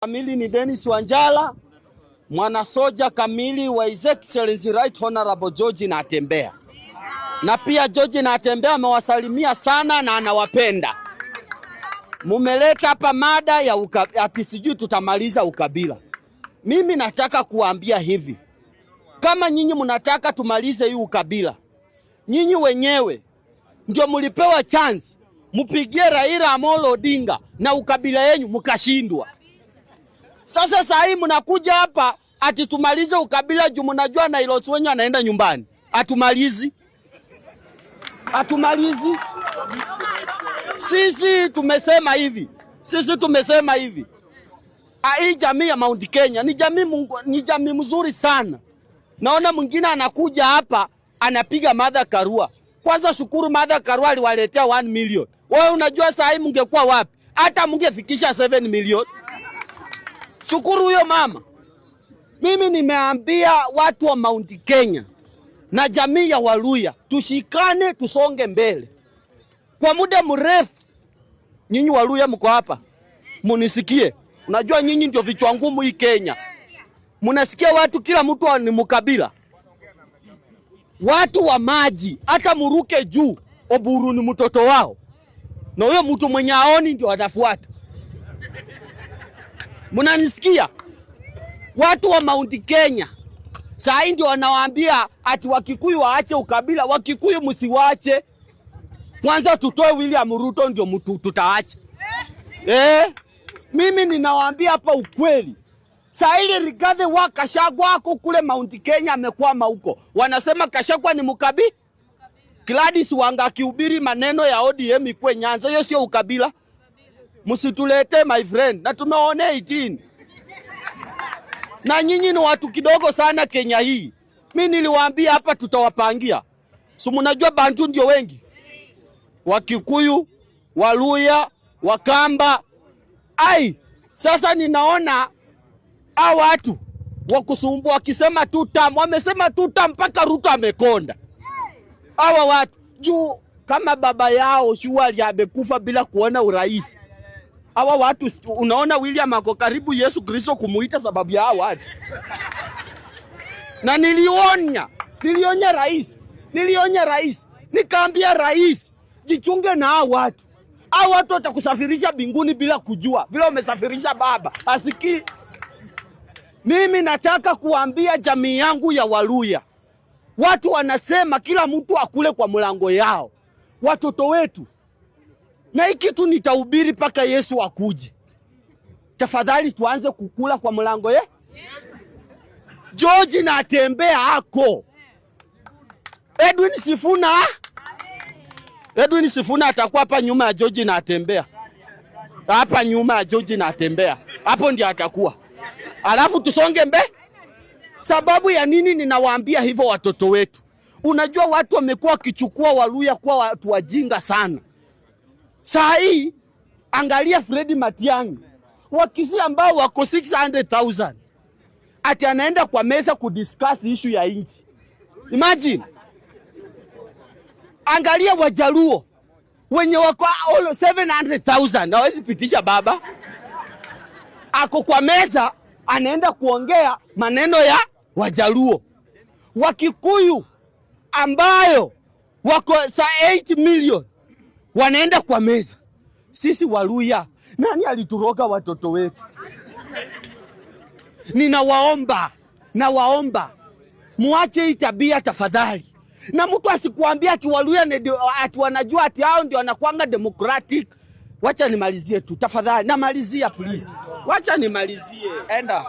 Kamili ni Dennis Wanjala, mwana soja kamili wa His Excellency Right Honorable George Natembeya. Na pia George Natembeya amewasalimia sana na anawapenda. Mumeleta hapa mada ya ati sijui tutamaliza ukabila. Mimi nataka kuambia hivi. Kama nyinyi mnataka tumalize hii ukabila, nyinyi wenyewe ndio mulipewa chance mupigie Raila Amolo Odinga na ukabila yenu mkashindwa. Sasa hii mnakuja hapa ati tumalize ukabila juu mnajua na Ilotu wenyu anaenda nyumbani. Atumalizi. Sisi tumesema hivi. Hii jamii ya Mount Kenya ni jamii mzuri sana. Naona mwingine anakuja hapa anapiga Martha Karua. Kwanza shukuru Martha Karua aliwaletea 1 million. Wewe unajua saa hii mngekuwa wapi? Hata mngefikisha 7 million. Shukuru huyo mama. Mimi nimeambia watu wa Mount Kenya na jamii ya Waluya tushikane tusonge mbele. Kwa muda mrefu nyinyi Waluya mko hapa. Munisikie. Unajua nyinyi ndio vichwa ngumu hii Kenya. Munasikia watu kila mtu ni mkabila. Watu wa maji hata muruke juu Oburu ni mtoto wao. Na huyo mtu mwenye aoni ndio atafuata. Munanisikia? Watu wa Mount Kenya saa hii ndio wanawaambia ati Wakikuyu waache ukabila. Wakikuyu msiwache. Kwanza tutoe William Ruto ndio mtu tutaacha. Mimi ninawaambia hapa ukweli. Saa ile Rigathi wa Gachagua wako kule Mount Kenya amekwama huko. Wanasema Gachagua ni mkabila. Gladys Wanga akihubiri maneno ya ODM ikwe Nyanza, hiyo sio ukabila. Msitulete my friend. Na tumeona 18. Na nyinyi ni watu kidogo sana Kenya hii. Mimi niliwaambia hapa tutawapangia. So mnajua Bantu ndio wengi. Wakikuyu, Waluya, Wakamba. Sasa ninaona hao watu wakusumbua wakisema tutam, wamesema tutam mpaka Ruto amekonda. Hawa watu juu kama baba yao Shuali amekufa bila kuona urais. Hawa watu unaona William ako karibu Yesu Kristo kumuita sababu ya hawa watu. Na nilionya rais. Nikaambia rais jichunge na hawa watu. Hawa watu watakusafirisha mbinguni bila kujua. Vile umesafirisha baba. Asikii. Mimi nataka kuambia jamii yangu ya Waluya. Watu wanasema kila mtu akule kwa mlango yao. Watoto wetu. Na hiki kitu nitahubiri paka Yesu akuje. Tafadhali tuanze kukula kwa mlango ye. George Natembeya hako. Edwin Sifuna atakuwa hapa nyuma ya George Natembeya. Hapa nyuma ya George Natembeya. Hapo ndiye atakuwa. Alafu tusonge Sababu ya nini ninawaambia hivyo watoto wetu? Unajua watu wamekuwa kichukua Waluya kuwa watu wajinga sana. Saa hii angalia Fred Matiang'i. Wakisi ambao wako 600,000. Ati anaenda kwa meza kudiscuss issue ya nchi. Imagine. Angalia Wajaluo wenye wako 700,000 hawezi pitisha baba. Ako kwa meza anaenda kuongea maneno ya Wajaluo. Wakikuyu ambayo wako 8 million wanaenda kwa meza. Sisi Waluya nani alituroga watoto wetu? Nawaomba muache hii tabia tafadhali. Na mtu asikuambia ati Waluya ati wanajua ati hao ndio wanakuanga democratic. Wacha nimalizie tu tafadhali. Namalizia please. Wacha nimalizie. Enda.